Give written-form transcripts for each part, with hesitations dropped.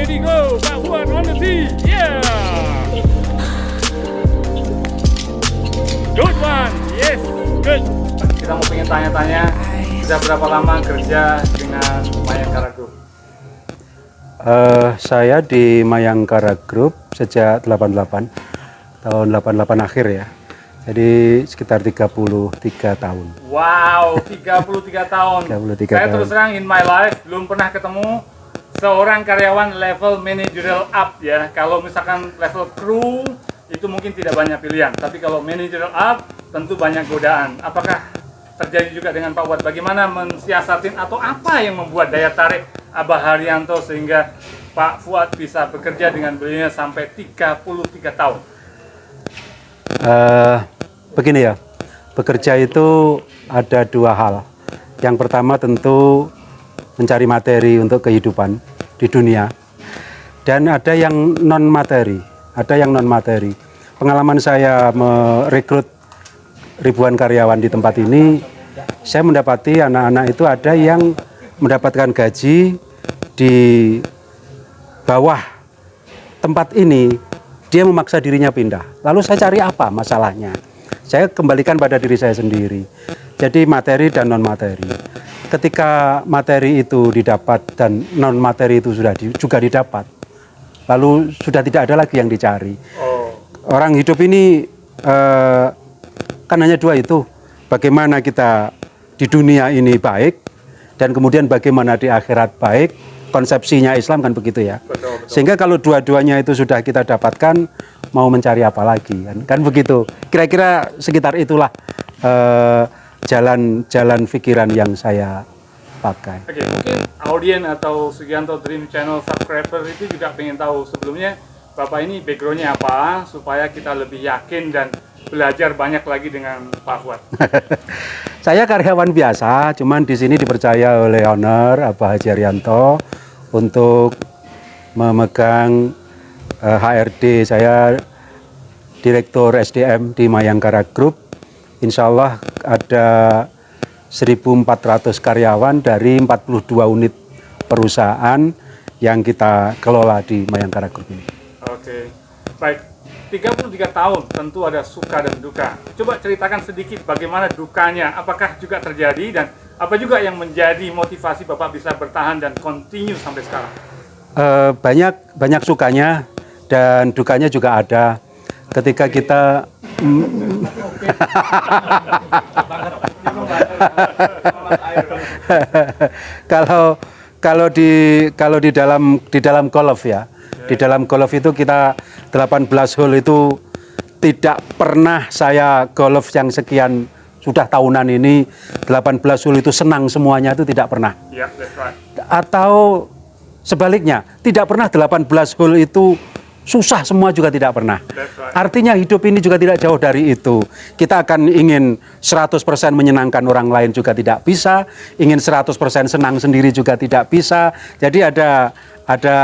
ready go. Pak Fuad on the tee. Yeah. Good one. Yes. Good. Kita mau pengen tanya-tanya, sudah berapa lama kerja dengan Mayangkara Group? Saya di Mayangkara Group sejak 88, tahun 88 akhir ya. Jadi sekitar 33 tahun. Wow, 33 tahun. 33 Saya tahun. terus terang in my life belum pernah ketemu seorang karyawan level managerial up ya. Kalau misalkan level crew itu mungkin tidak banyak pilihan, tapi kalau managerial up tentu banyak godaan. Apakah terjadi juga dengan Pak Fuad? Bagaimana mensiasatin atau apa yang membuat daya tarik Abah Haryanto sehingga Pak Fuad bisa bekerja dengan beliau sampai 33 tahun? Begini ya, bekerja itu ada dua hal. Yang pertama tentu mencari materi untuk kehidupan di dunia, dan ada yang non materi. Pengalaman saya merekrut ribuan karyawan di tempat ini, saya mendapati anak-anak itu ada yang mendapatkan gaji di bawah tempat ini, dia memaksa dirinya pindah. Lalu saya cari apa masalahnya? Saya kembalikan pada diri saya sendiri. Jadi materi dan non materi. Ketika materi itu didapat dan non materi itu sudah juga didapat, lalu sudah tidak ada lagi yang dicari. Orang hidup ini kan hanya dua itu. Bagaimana kita di dunia ini baik, dan kemudian bagaimana di akhirat baik. Konsepsinya Islam kan begitu ya. Betul. Sehingga kalau dua-duanya itu sudah kita dapatkan, mau mencari apa lagi kan begitu. Kira-kira sekitar itulah jalan pikiran yang saya pakai. Oke, mungkin audien atau Sugianto Dream Channel subscriber itu juga pengen tahu sebelumnya Bapak ini backgroundnya apa supaya kita lebih yakin dan belajar banyak lagi dengan Pak Fuad. Saya karyawan biasa, cuman di sini dipercaya oleh owner Abah Haji Haryanto untuk memegang HRD. Saya Direktur SDM di Mayangkara Group. Insya Allah ada 1.400 karyawan dari 42 unit perusahaan yang kita kelola di Mayangkara Group ini. Oke, baik. 33 tahun tentu ada suka dan duka. Coba ceritakan sedikit bagaimana dukanya, apakah juga terjadi dan apa juga yang menjadi motivasi Bapak bisa bertahan dan continue sampai sekarang? Banyak sukanya dan dukanya juga ada. Ketika kita kalau di dalam golf ya. Di dalam golf itu kita 18 hole itu tidak pernah saya golf yang sekian sudah tahunan ini 18 hole itu senang semuanya, itu tidak pernah. Yeah, that's right. Atau sebaliknya, tidak pernah 18 hole itu susah semua juga tidak pernah. That's right. Artinya hidup ini juga tidak jauh dari itu. Kita akan ingin 100% menyenangkan orang lain juga tidak bisa, ingin 100% senang sendiri juga tidak bisa. Jadi ada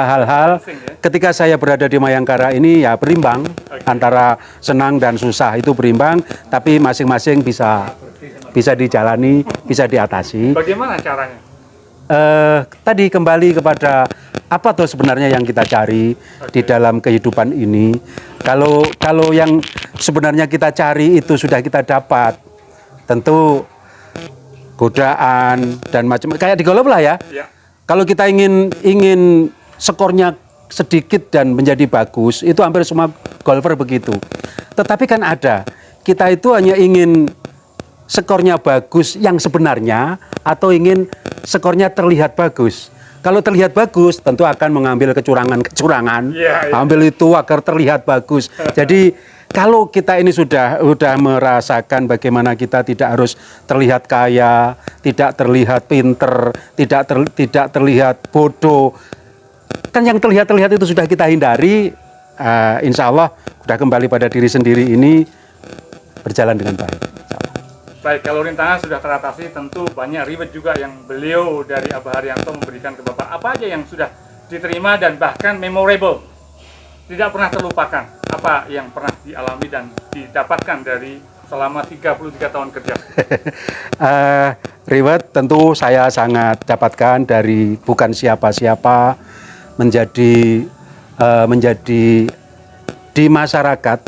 hal-hal ketika saya berada di Mayangkara ini ya berimbang antara senang dan susah, itu berimbang, tapi masing-masing bisa dijalani, bisa diatasi. Bagaimana caranya? Tadi kembali kepada apa tuh sebenarnya yang kita cari di dalam kehidupan ini. Kalau yang sebenarnya kita cari itu sudah kita dapat, tentu godaan dan macam kayak di golf lah ya. Yeah. Kalau kita ingin skornya sedikit dan menjadi bagus, itu hampir semua golfer begitu. Tetapi kan kita itu hanya ingin skornya bagus yang sebenarnya atau ingin skornya terlihat bagus. Kalau terlihat bagus, tentu akan mengambil kecurangan, ambil itu agar terlihat bagus. Jadi kalau kita ini sudah merasakan bagaimana kita tidak harus terlihat kaya, tidak terlihat pinter, tidak terlihat bodoh, kan yang terlihat itu sudah kita hindari, insya Allah sudah kembali pada diri sendiri ini berjalan dengan baik. Baik, kalau rintangan sudah teratasi, tentu banyak ribet juga yang beliau dari Abah Haryanto memberikan ke Bapak. Apa aja yang sudah diterima dan bahkan memorable, tidak pernah terlupakan? Apa yang pernah dialami dan didapatkan dari selama 33 tahun kerja? Reward tentu saya sangat dapatkan dari bukan siapa-siapa, menjadi di masyarakat.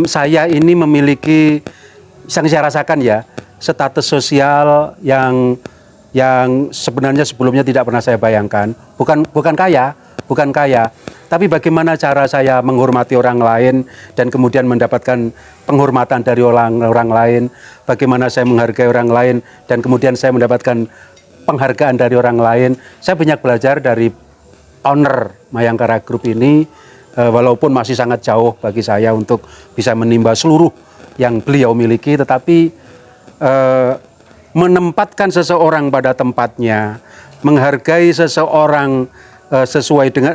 Saya ini memiliki, yang saya rasakan ya, status sosial yang sebenarnya sebelumnya tidak pernah saya bayangkan. Bukan kaya, tapi bagaimana cara saya menghormati orang lain dan kemudian mendapatkan penghormatan dari orang lain, bagaimana saya menghargai orang lain dan kemudian saya mendapatkan penghargaan dari orang lain. Saya banyak belajar dari owner Mayangkara Group ini, walaupun masih sangat jauh bagi saya untuk bisa menimba seluruh yang beliau miliki, tetapi menempatkan seseorang pada tempatnya, menghargai seseorang sesuai dengan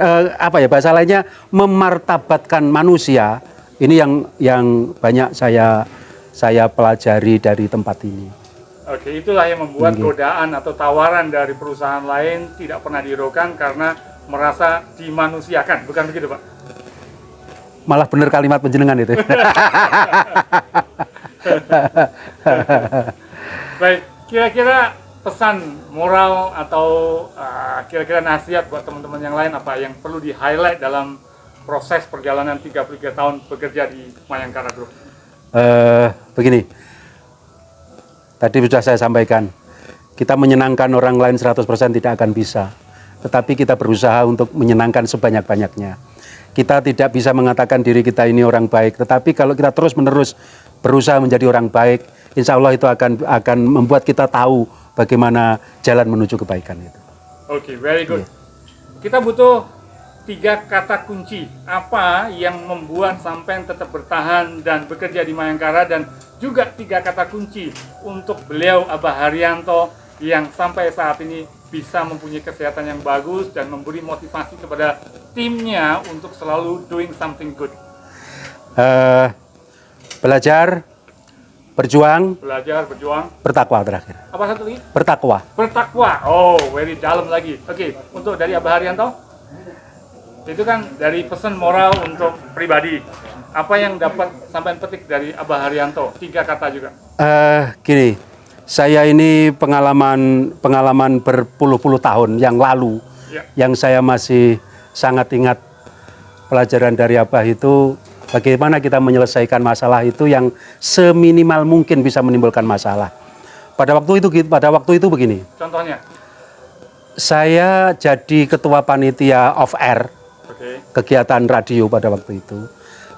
bahasa lainnya, memartabatkan manusia. Ini yang banyak saya pelajari dari tempat ini. Oke, itulah yang membuat godaan atau tawaran dari perusahaan lain tidak pernah dihiraukan karena merasa dimanusiakan, bukan begitu, Pak? Malah benar kalimat penjenengan itu. Baik, kira-kira pesan moral atau kira-kira nasihat buat teman-teman yang lain apa yang perlu di-highlight dalam proses perjalanan 33 tahun bekerja di Mayangkara Group? Begini, tadi sudah saya sampaikan, kita menyenangkan orang lain 100% tidak akan bisa, tetapi kita berusaha untuk menyenangkan sebanyak-banyaknya. Kita tidak bisa mengatakan diri kita ini orang baik, tetapi kalau kita terus-menerus berusaha menjadi orang baik, insya Allah itu akan membuat kita tahu bagaimana jalan menuju kebaikan itu. Oke, very good. Kita butuh 3 kata kunci. Apa yang membuat sampean tetap bertahan dan bekerja di Mayangkara, dan juga 3 kata kunci untuk beliau Abah Haryanto yang sampai saat ini bisa mempunyai kesehatan yang bagus dan memberi motivasi kepada timnya untuk selalu doing something good. Belajar, berjuang, bertakwa terakhir. Apa satu lagi? Bertakwa. Oh, very dalam lagi. Oke, untuk dari Abah Haryanto, itu kan dari pesan moral untuk pribadi. Apa yang dapat sampai petik dari Abah Haryanto? 3 kata juga. Gini, saya ini pengalaman berpuluh-puluh tahun yang lalu, yang saya masih sangat ingat pelajaran dari Abah itu, bagaimana kita menyelesaikan masalah itu yang seminimal mungkin bisa menimbulkan masalah. Pada waktu itu begini. Contohnya? Saya jadi ketua panitia off air, kegiatan radio pada waktu itu.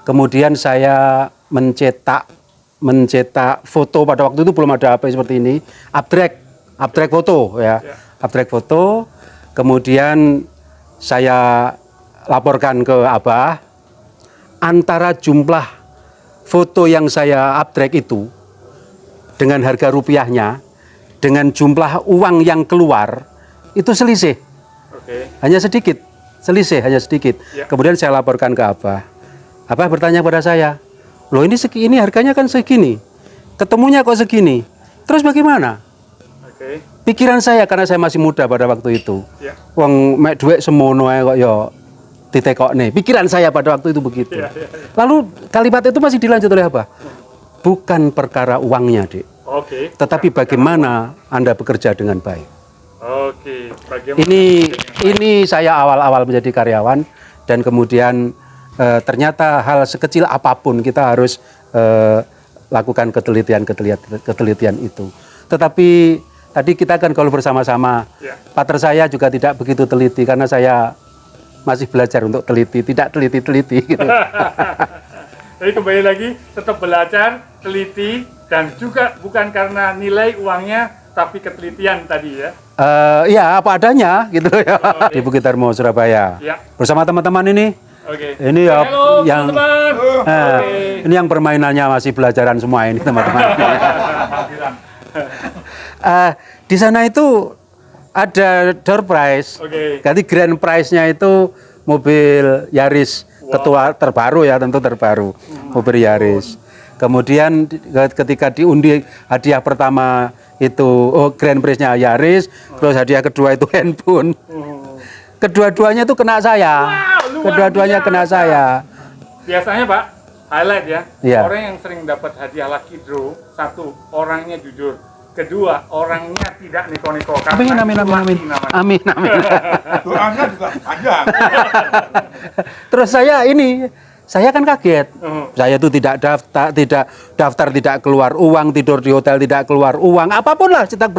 Kemudian saya mencetak foto, pada waktu itu belum ada HP seperti ini, abstrak foto ya. Abstrak foto. Kemudian saya laporkan ke Abah, antara jumlah foto yang saya abstrak itu dengan harga rupiahnya dengan jumlah uang yang keluar itu selisih. Hanya sedikit. Kemudian saya laporkan ke Abah. Abah bertanya pada saya, "Loh, ini harganya kan segini. Ketemunya kok segini. Terus bagaimana?" Pikiran saya, karena saya masih muda pada waktu itu. Wong mek dhuwit semono ae kok ya ditekokne. Pikiran saya pada waktu itu begitu. Lalu kalimat itu masih dilanjut oleh Abah. Bukan perkara uangnya, Dik. Tetapi bagaimana Anda bekerja dengan baik. Ini saya awal-awal menjadi karyawan, dan kemudian ternyata hal sekecil apapun kita harus lakukan ketelitian itu. Tetapi tadi kita kan kalau bersama-sama, partner saya juga tidak begitu teliti karena saya masih belajar untuk tidak teliti gitu. Jadi kembali lagi, tetap belajar, teliti, dan juga bukan karena nilai uangnya, tapi ketelitian tadi ya. Iya, apa adanya gitu ya. Di Bukit Darmo, Surabaya. Bersama teman-teman ini. Ini ya, halo, teman-teman. Ini yang permainannya masih belajaran semua ini teman-teman. Di sana itu ada door prize. Jadi grand prize-nya itu mobil Yaris, ketua terbaru ya, tentu terbaru, mobil Yaris. Kemudian ketika diundi hadiah pertama itu grand prize-nya Yaris, terus hadiah kedua itu handphone. Kedua-duanya itu kena saya. Kena saya. Biasanya Pak, highlight ya. Orang yang sering dapat hadiah lucky draw, 1, orangnya jujur. Kedua, orangnya tidak neko-neko. Amin, amin, amin, amin. Amin, amin. Doanya juga panjang. Terus saya kan kaget. Saya itu tidak daftar, tidak keluar uang, tidur di hotel tidak keluar uang, apapun lah, cetak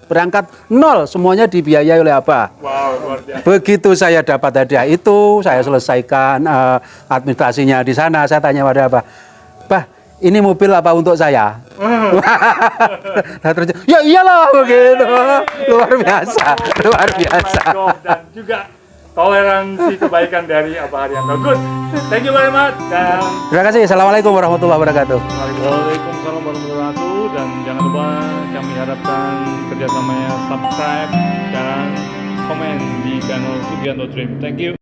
berangkat nol, semuanya dibiayai oleh apa. Wow, luar biasa. Begitu saya dapat hadiah itu, saya selesaikan administrasinya di sana. Saya tanya pada apa, Bah, ini mobil apa untuk saya? Nah, terus, ya iyalah begitu. Luar biasa, luar biasa. Dan juga toleransi kebaikan dari Abah Haryanto. Good, thank you very much. Dan Terima kasih. Assalamualaikum warahmatullahi wabarakatuh. Waalaikumsalam warahmatullahi wabarakatuh. Dan jangan lupa kami harapkan kerjasamanya subscribe dan komen di channel Sugianto Dream. Thank you.